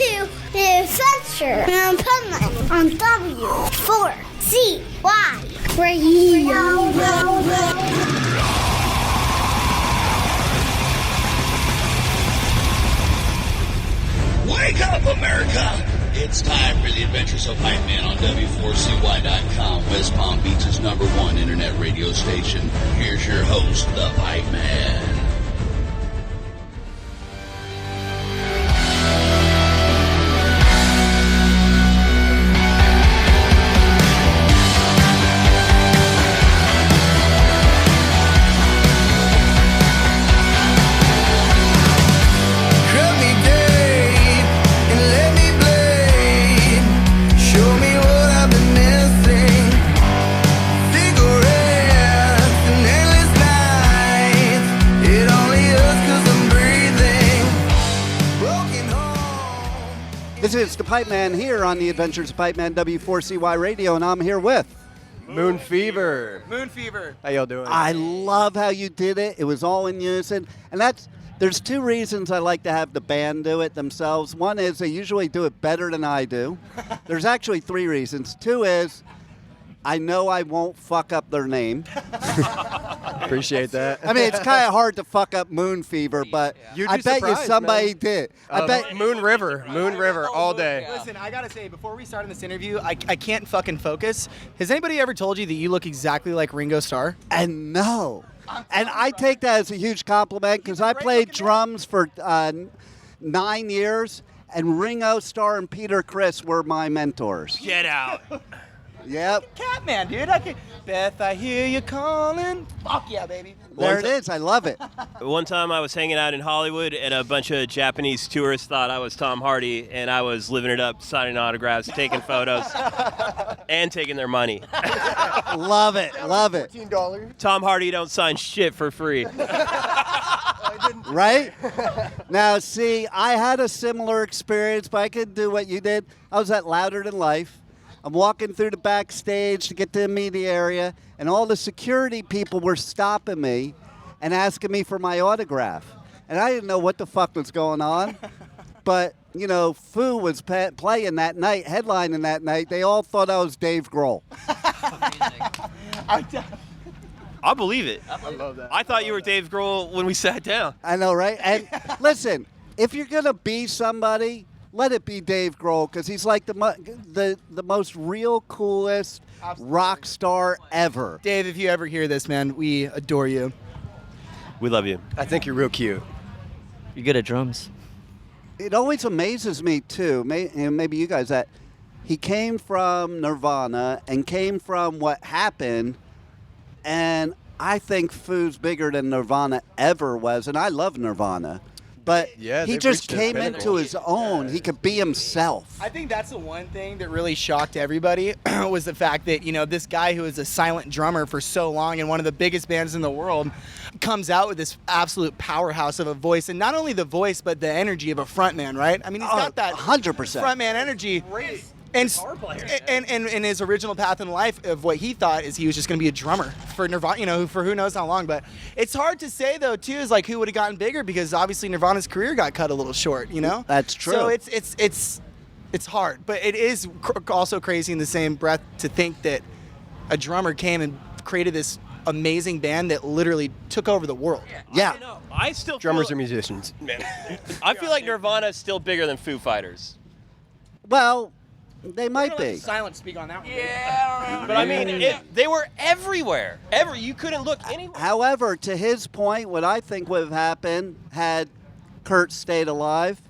to the Adventures of Pipeman on W4CY Radio. Wake up, America! It's time for the Adventures of Pipeman on W4CY.com, West Palm Beach's #1 internet radio station. Here's your host, the Pipeman. This is the Pipeman here on the Adventures of Pipeman W4CY Radio, and I'm here with Moon Fever. Moon Fever. How y'all doing? I love how you did it. It was all in unison, and there's two reasons I like to have the band do it themselves. One is they usually do it better than I do. There's actually three reasons. Two is I know I won't fuck up their name. Appreciate that. I mean, it's kind of hard to fuck up Moon Fever, but You'd I be bet surprised, you somebody man. did. I bet. Moon River all day. Listen, I gotta say, before we started this interview, I can't fucking focus. Has anybody ever told you that you look exactly like Ringo Starr? And no. And I take that as a huge compliment because I played drums for 9 years, and Ringo Starr and Peter Criss were my mentors. Get out. Yep. Catman, dude. Beth, I hear you calling. Fuck yeah, baby. There it is. I love it. One time I was hanging out in Hollywood and a bunch of Japanese tourists thought I was Tom Hardy, and I was living it up, signing autographs, taking photos, and taking their money. Love it. Love it. $14. Tom Hardy don't sign shit for free. Right? Now, see, I had a similar experience, but I could do what you did. I was at Louder Than Life. I'm walking through the backstage to get to the media area, and all the security people were stopping me and asking me for my autograph. And I didn't know what the fuck was going on. But, you know, Foo was playing that night, headlining that night. They all thought I was Dave Grohl. I'll believe it. I love that. I thought you were Dave Grohl when we sat down. I know, right? And listen, if you're going to be somebody, let it be Dave Grohl, because he's like the most real, coolest rock star ever. Dave, if you ever hear this, man, we adore you. We love you. I think you're real cute. You're good at drums. It always amazes me, too, maybe you guys, that he came from Nirvana and came from what happened, and I think Foo's bigger than Nirvana ever was, and I love Nirvana. But Yeah, he they've just reached their came pinnacle. into his own. He could be himself. I think that's the one thing that really shocked everybody was the fact that, you know, this guy who was a silent drummer for so long and one of the biggest bands in the world comes out with this absolute powerhouse of a voice. And not only the voice, but the energy of a frontman, right? I mean, he's got that 100%. frontman energy. And his original path in life of what he thought is he was just going to be a drummer for Nirvana, you know, for who knows how long. But it's hard to say, though, too, is like who would have gotten bigger, because obviously Nirvana's career got cut a little short, you know? That's true. So it's hard. But it is also crazy in the same breath to think that a drummer came and created this amazing band that literally took over the world. Yeah. I still Drummers feel, are musicians. Man, I feel like Nirvana is still bigger than Foo Fighters. Well, they might be. Silent speak on that one. Yeah, but I mean, they were everywhere. You couldn't look anywhere. However, to his point, what I think would have happened had Kurt stayed alive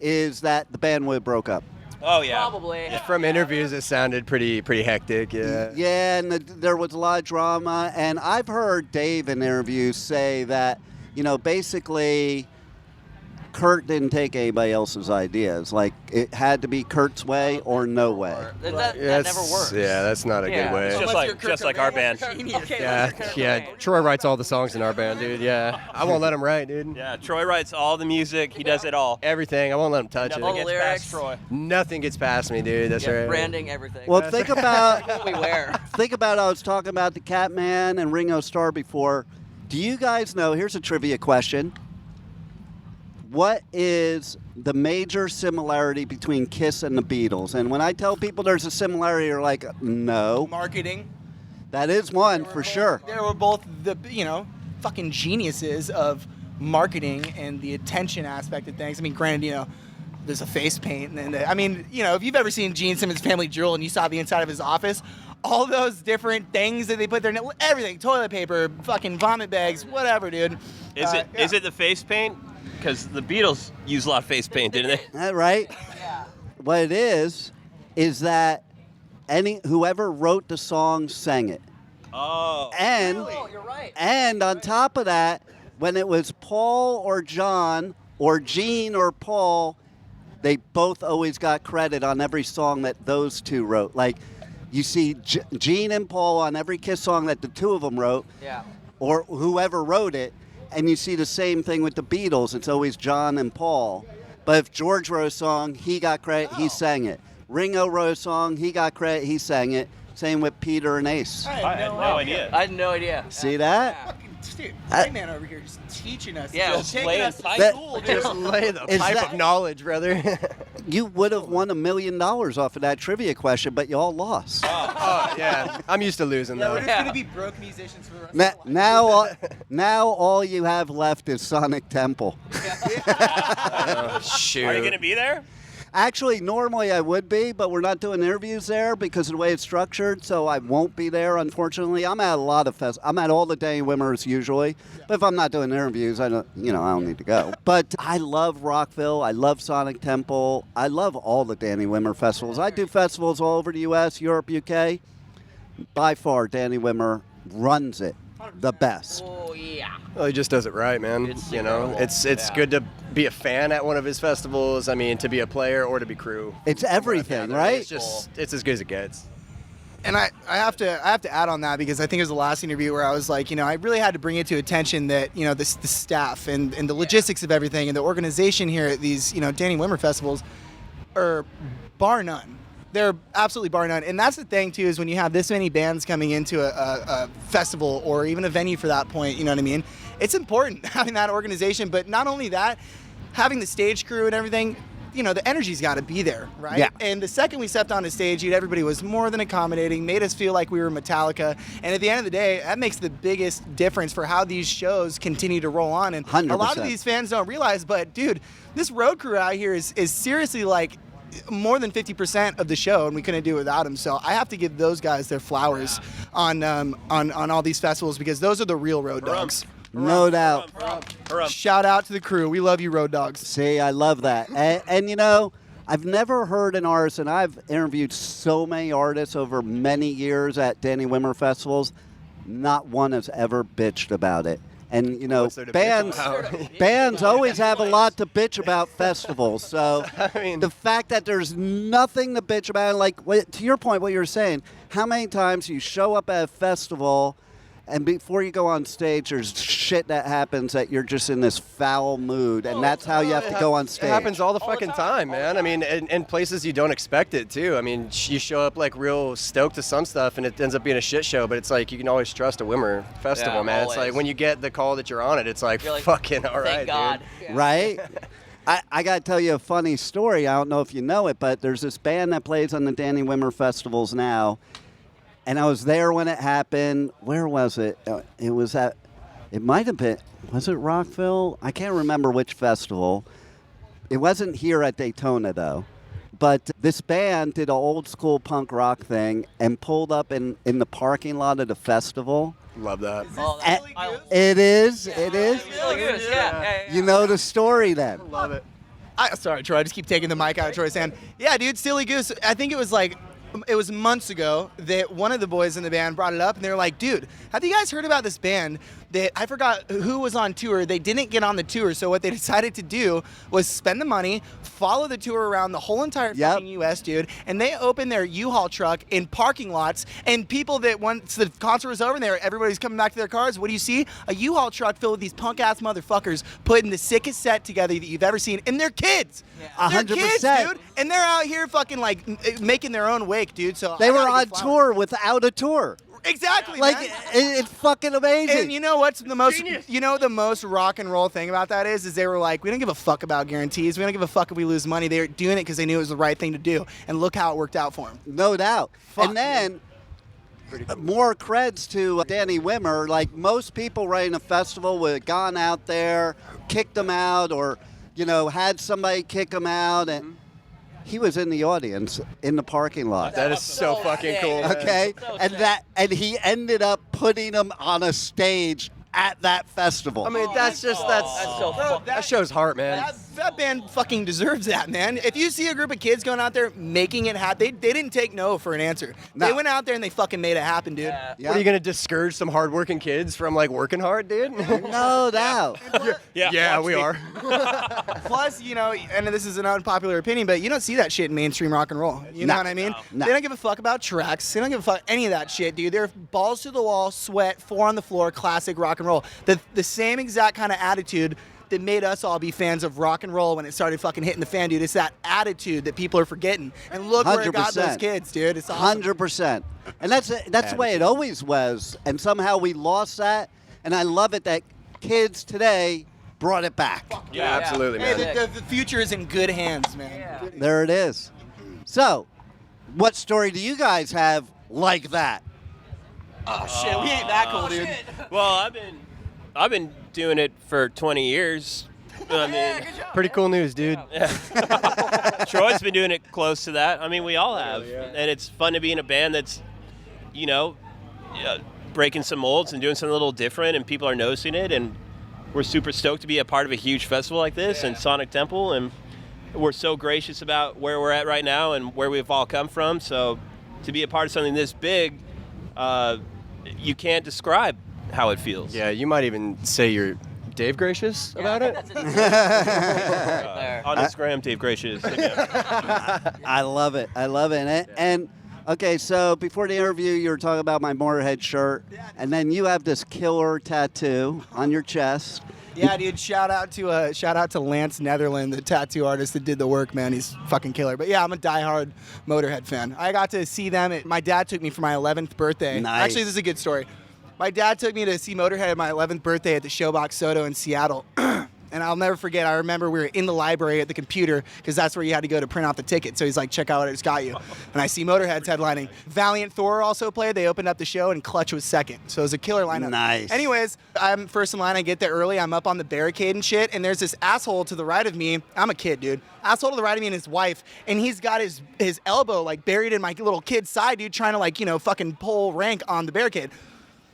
is that the band would have broke up. Oh yeah, Probably. From interviews, it sounded pretty hectic. Yeah. Yeah, and there was a lot of drama. And I've heard Dave in interviews say that, you know, basically Kurt didn't take anybody else's ideas. Like, it had to be Kurt's way or no way. That never works. Yeah, that's not a good way. It's just like our band. Yeah. Troy writes all the songs in our band, dude. Yeah, I won't let him write, dude. Yeah, Troy writes all the music. He does it all. Everything. I won't let him touch Nothing All the it. gets lyrics. past Troy. Nothing gets past me, dude. That's right. Branding, everything. Well, think about what we wear. I was talking about the Catman and Ringo Starr before. Do you guys know, here's a trivia question. what is the major similarity between Kiss and the Beatles? And when I tell people there's a similarity, they're like, no. Marketing. That is one, for sure. They were both the, fucking geniuses of marketing and the attention aspect of things. I mean, granted, there's a face paint. And if you've ever seen Gene Simmons' Family Jewel and you saw the inside of his office, all those different things that they put there, everything, toilet paper, fucking vomit bags, whatever, dude. Is it the face paint? Because the Beatles used a lot of face paint, didn't they? That right? Yeah. What it is that whoever wrote the song sang it. Oh. And You're right. And on top of that, when it was Paul or John or Gene or Paul, they both always got credit on every song that those two wrote. Like, you see Gene and Paul on every Kiss song that the two of them wrote, or whoever wrote it, and you see the same thing with the Beatles. It's always John and Paul. But if George wrote a song, he got credit, he sang it. Ringo wrote a song, he got credit, he sang it. Same with Peter and Ace. I had no idea. I had no idea. See that? Dude, Pipeman over here just teaching us. Yeah, just taking laying us to pipe. school, dude. Just lay the Is pipe that- of knowledge, brother. You would have won $1 million off of that trivia question, but you all lost. Oh, yeah. I'm used to losing, Yeah, though. we're just going to be broke musicians for the rest of our life. Now all you have left is Sonic Temple. Shoot. Are you going to be there? Actually, normally I would be, but we're not doing interviews there because of the way it's structured, so I won't be there, unfortunately. I'm at a lot of I'm at all the Danny Wimmers usually, but if I'm not doing interviews, I don't need to go. But I love Rockville. I love Sonic Temple. I love all the Danny Wimmer festivals. I do festivals all over the U.S., Europe, UK. By far, Danny Wimmer runs it the best. Oh, yeah. Well, he just does it right, man. It's You know, incredible. it's good to be a fan at one of his festivals. I mean, to be a player or to be crew. It's everything, right? It's as good as it gets. And I have to add on that because I think it was the last interview where I was like, I really had to bring it to attention that, the staff and the logistics of everything and the organization here at these, Danny Wimmer festivals are bar none. They're absolutely bar none. And that's the thing, too, is when you have this many bands coming into a festival or even a venue for that point, you know what I mean? It's important having that organization. But not only that, having the stage crew and everything, the energy's got to be there, right? Yeah. And the second we stepped on the stage, everybody was more than accommodating, made us feel like we were Metallica. And at the end of the day, that makes the biggest difference for how these shows continue to roll on. And 100%. a lot of these fans don't realize, but, dude, this road crew out here is seriously like more than 50% of the show, and we couldn't do it without them. So I have to give those guys their flowers on all these festivals because those are the real road dogs. No doubt. Shout out to the crew. We love you, road dogs. See, I love that. And I've never heard an artist, and I've interviewed so many artists over many years at Danny Wimmer festivals, not one has ever bitched about it. And, What's there to bitch bands always have a lot to bitch about festivals. So I mean, the fact that there's nothing to bitch about, like to your point, what you were saying, how many times you show up at a festival and before you go on stage, there's shit that happens that you're just in this foul mood, and that's how you have to go on stage. It happens all the fucking time, man. I mean, in places you don't expect it, too. I mean, you show up, like, real stoked to some stuff, and it ends up being a shit show, but it's like you can always trust a Wimmer festival, Yeah, man. always. It's like when you get the call that you're on it, it's like, You're like, fucking all right, Thank God. dude. Right? I got to tell you a funny story. I don't know if you know it, but there's this band that plays on the Danny Wimmer festivals now. And I was there when it happened. Where was it? It might have been, was it Rockville? I can't remember which festival. It wasn't here at Daytona, though. But this band did an old school punk rock thing and pulled up in the parking lot of the festival. Love that. Oh, And that's it is. yeah. You know the story then. Love it. Sorry, Troy. I just keep taking the mic out of Troy's hand. Yeah, dude, Silly Goose. I think it was months ago that one of the boys in the band brought it up, and they were like, dude, have you guys heard about this band that I forgot who was on tour? They didn't get on the tour, so what they decided to do was spend the money, follow the tour around the whole entire fucking U.S., dude, and they opened their U-Haul truck in parking lots, and people that once the concert was over there, everybody's coming back to their cars. What do you see? A U-Haul truck filled with these punk-ass motherfuckers putting the sickest set together that you've ever seen, and they're kids. Yeah. They're kids, 100%. dude, and they're out here fucking, like, making their own wake, dude, so They I were gotta on give flowers. tour without a tour. Exactly, Like, man. it's fucking amazing. And you know what's the most, the most rock and roll thing about that is they were like, we don't give a fuck about guarantees. We don't give a fuck if we lose money. They were doing it because they knew it was the right thing to do. And look how it worked out for them. No doubt. Fuck, and then, more creds to Danny Wimmer. Like, most people running a festival would have gone out there, kicked them out, or, had somebody kick them out. And he was in the audience in the parking lot. That is so fucking cool. Man. Okay? And he ended up putting them on a stage at that festival. I mean, that's so that shows heart, man. That band fucking deserves that, man. If you see a group of kids going out there making it happen, they didn't take no for an answer. No. They went out there and they fucking made it happen, dude. Yeah. What, are you gonna discourage some hardworking kids from like working hard, dude? No doubt. Yeah, we are. Plus, and this is an unpopular opinion, but you don't see that shit in mainstream rock and roll. You know what I mean? No. They don't give a fuck about tracks. They don't give a fuck any of that shit, dude. They're balls to the wall, sweat, 4 on the floor, classic rock and roll. The same exact kind of attitude that made us all be fans of rock and roll when it started fucking hitting the fan, dude. It's that attitude that people are forgetting. And look where it got those kids, dude. It's awesome. 100%. And that's the way it always was. And somehow we lost that. And I love it that kids today brought it back. Yeah, absolutely, man. Hey, the future is in good hands, man. Yeah. There it is. So, what story do you guys have like that? Oh, shit. We ain't that cool, dude. Well, I've been doing it for 20 years. I mean, Pretty cool news, dude. Troy's been doing it close to that. I mean, we all have. And it's fun to be in a band that's, breaking some molds and doing something a little different, and people are noticing it. And we're super stoked to be a part of a huge festival like this and Sonic Temple. And we're so gracious about where we're at right now and where we've all come from. So to be a part of something this big, you can't describe how it feels. Yeah, you might even say you're Dave Gracious about it. On Instagram, Dave Gracious. I love it. And okay, so before the interview, you were talking about my Motorhead shirt, and then you have this killer tattoo on your chest. Yeah, dude. Shout out to Lance Netherland, the tattoo artist that did the work, man. He's fucking killer. But yeah, I'm a diehard Motorhead fan. I got to see them. My dad took me for my 11th birthday. Nice. Actually, this is a good story. My dad took me to see Motorhead at my 11th birthday at the Showbox Soto in Seattle. And I'll never forget, I remember we were in the library at the computer because that's where you had to go to print out the ticket. So he's like, check out what I just got you. And I see Motorhead's headlining. Valiant Thor also played. They opened up the show and Clutch was second. So it was a killer lineup. Nice. Anyways, I'm first in line. I get there early. I'm up on the barricade and shit. And there's this asshole to the right of me. I'm a kid, dude. Asshole to the right of me and his wife. And he's got his elbow like buried in my little kid's side, dude, trying to like, fucking pull rank on the barricade.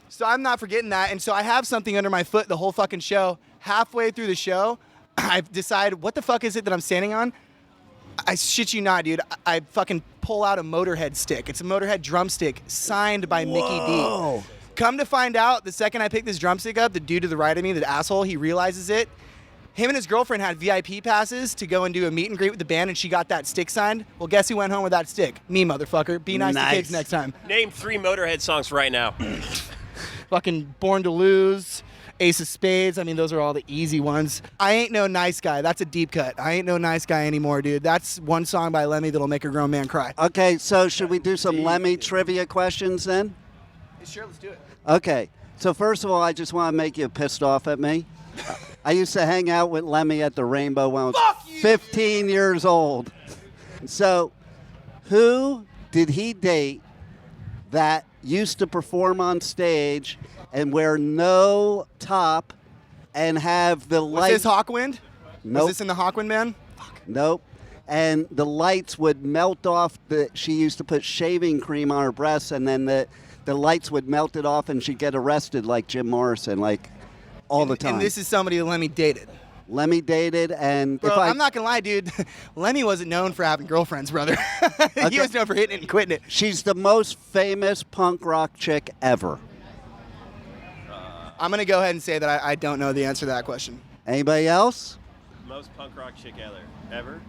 So I'm not forgetting that. And so I have something under my foot the whole fucking show. Halfway through the show, I've decided, what the fuck is it that I'm standing on? I shit you not, dude. I fucking pull out a Motorhead stick. It's a Motorhead drumstick signed by Mickey D. Come to find out, the second I pick this drumstick up, the dude to the right of me, the asshole, he realizes it. Him and his girlfriend had VIP passes to go and do a meet and greet with the band, and she got that stick signed. Well, guess who went home with that stick? Me, motherfucker. Be nice to kids next time. Name 3 Motorhead songs right now. Fucking Born to Lose, Ace of Spades. I mean, those are all the easy ones. I Ain't No Nice Guy. That's a deep cut. I Ain't No Nice Guy anymore, dude. That's one song by Lemmy that'll make a grown man cry. Okay, so should we do some Lemmy trivia questions then? Sure, let's do it. Okay, so first of all, I just want to make you pissed off at me. I used to hang out with Lemmy at the Rainbow when I was 15 years old. So, who did he date that used to perform on stage and wear no top and have the lights? Was this Hawkwind? Nope. Was this in the Hawkwind band? Nope. And the lights would melt off. She used to put shaving cream on her breasts, and then the lights would melt it off, and she'd get arrested like Jim Morrison, like all the time. And this is somebody that Lemmy dated. Lemmy dated, and Bro, I'm not gonna lie, dude. Lemmy wasn't known for having girlfriends, brother. He was known for hitting it and quitting it. She's the most famous punk rock chick ever. I'm gonna go ahead and say that I don't know the answer to that question. Anybody else? Most punk rock chick ever?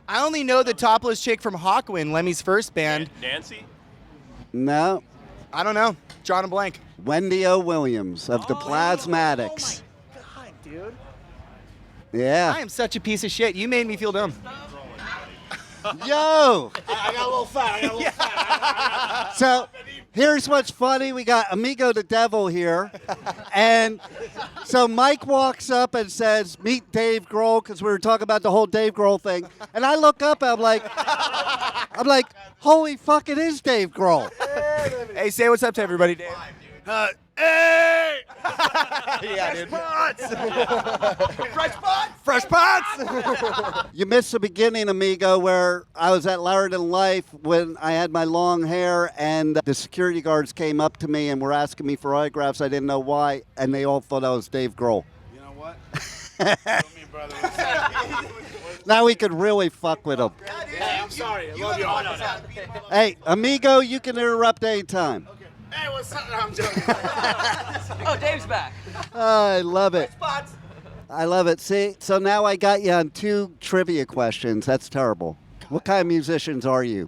I only know the topless chick from Hawkwind, Lemmy's first band. Nancy? I No. don't know. Drawing a blank. Wendy O. Williams of the Plasmatics. Oh my God, dude. Yeah. I am such a piece of shit. You made me feel dumb. Yo! I got a little fat. So, Here's what's funny. We got Amigo the Devil here. And so Mike walks up and says, meet Dave Grohl, because we were talking about the whole Dave Grohl thing. And I look up and I'm like, holy fuck, it is Dave Grohl. Hey, say what's up to everybody, Dave. Hey! Yeah, dude. Fresh pots! You missed the beginning, Amigo, where I was at Larry in Life when I had my long hair and the security guards came up to me and were asking me for autographs. I didn't know why, and they all thought I was Dave Grohl. You know what? Feel me, brother. Now we could really fuck with him. Hey, I'm sorry. I love you. Hey, Amigo, you can interrupt anytime. Hey, what's up? I'm joking. Oh, Dave's back. I love it. I love it. See, so now I got you on 2 trivia questions. That's terrible. What kind of musicians are you?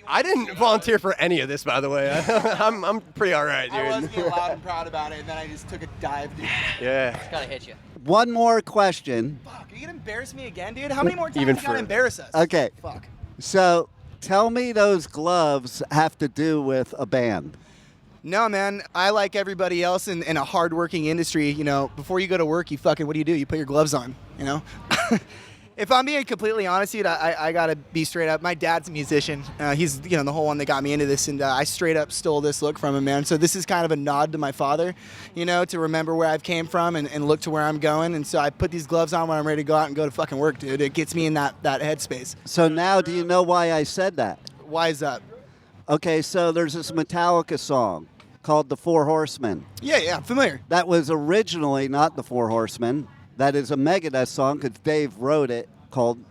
I didn't volunteer for any of this, by the way. I'm pretty all right, dude. I was being loud and proud about it, and then I just took a dive, dude. Yeah. Gotta hit you. One more question. Fuck, are you gonna embarrass me again, dude? How many more times Even you gotta for- embarrass us? Okay. Fuck. So tell me those gloves have to do with a band. No, man. I like everybody else in a hardworking industry. You know, before you go to work, you fucking, what do? You put your gloves on, you know? If I'm being completely honest, dude, I gotta be straight up. My dad's a musician. He's, you know, the whole one that got me into this, and I straight up stole this look from him, man. So this is kind of a nod to my father, you know, to remember where I've came from and look to where I'm going. And so I put these gloves on when I'm ready to go out and go to fucking work, dude. It gets me in that headspace. So now do you know why I said that? Why is that? Okay, so there's this Metallica song called The Four Horsemen. Yeah, I'm familiar. That was originally not The Four Horsemen. That is a Megadeth song because Dave wrote it, called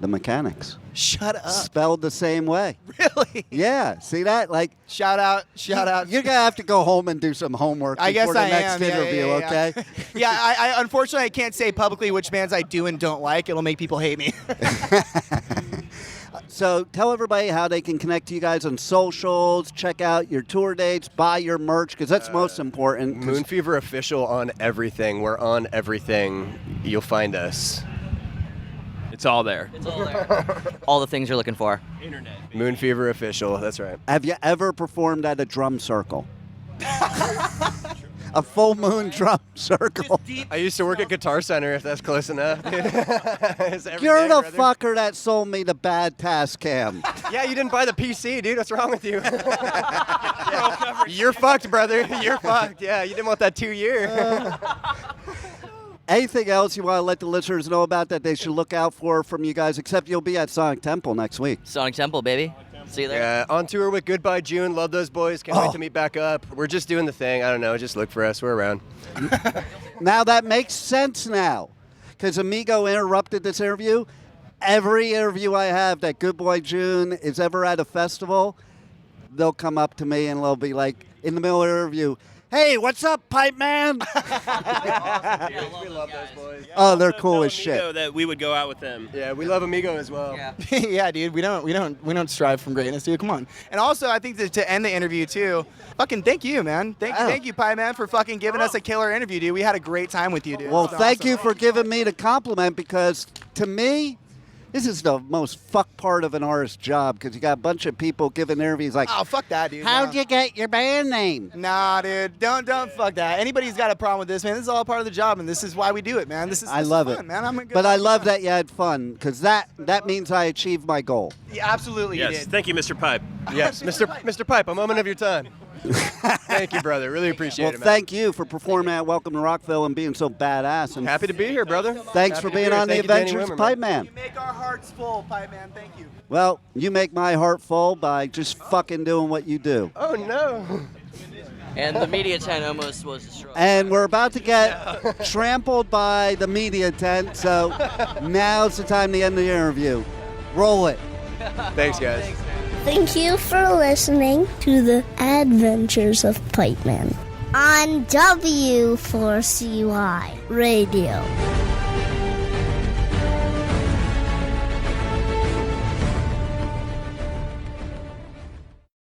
The Mechanics. Shut up. Spelled the same way. Really? Yeah, see that? Like, Shout out. you're going to have to go home and do some homework I guess before the I next am. Yeah, interview, yeah. okay? Yeah, I unfortunately I can't say publicly which bands I do and don't like. It'll make people hate me. So tell everybody how they can connect to you guys on socials, check out your tour dates, buy your merch, because that's most important. 'cause Moon Fever Official on everything. We're on everything. You'll find us. It's all there. It's all there. All the things you're looking for. Moon Fever Official. That's right. Have you ever performed at a drum circle? A full moon drum circle. I used to work at Guitar Center, if that's close enough. It's every You're day, the brother. fucker that sold me the bad Tascam. Yeah, you didn't buy the PC, dude. What's wrong with you? Yeah. You're fucked, brother. You're fucked. Yeah, you didn't want that 2-year. Anything else you want to let the listeners know about that they should look out for from you guys, except you'll be at Sonic Temple next week. Sonic Temple, baby. See you there. Yeah, on tour with Goodbye June. Love those boys. Can't wait to meet back up. We're just doing the thing. I don't know. Just look for us. We're around. Now that makes sense now, because Amigo interrupted this interview. Every interview I have that Good Boy June is ever at a festival, they'll come up to me and they'll be like, in the middle of the interview, "Hey, what's up, Pipeman?" We love those boys. Oh, they're cool Tell as shit. Amigo that we would go out with them. Yeah, we love Amigo as well. Yeah. Yeah, dude, we don't strive from greatness, dude. Come on. And also, I think that to end the interview too, fucking thank you, man. Thank you, Pipeman, for fucking giving us a killer interview, dude. We had a great time with you, dude. Well, It's been thank awesome. you for giving me the compliment, because to me, this is the most fuck part of an artist's job, because you got a bunch of people giving interviews like, Oh, fuck that, dude. "How'd No. you get your band name?" Nah, dude. Don't fuck that. Anybody's got a problem with this, man. This is all part of the job, and this is why we do it, man. This is I love fun, it, man. I'm a good but I love that you had fun, because that means I achieved my goal. Yeah, absolutely, you Yes. did. Thank you, Mr. Pipe. Yes, Mr. Pipe, a moment of your time. Thank you, brother. Really appreciate Well, it, man. thank you for performing at Welcome to Rockville and being so badass. And Happy to be here, brother. thanks Happy for to be being here. on the Thank you, Danny Adventures of Wimmer, man. Pipeman. You make our hearts full, Pipeman. Thank you. Well, you make my heart full by just fucking doing what you do. Oh, no. And the media tent almost was destroyed. And we're about to get trampled by the media tent, so now's the time to end the interview. Roll it. Thanks, guys. Thank you for listening to the Adventures of Pipeman on W4CY Radio.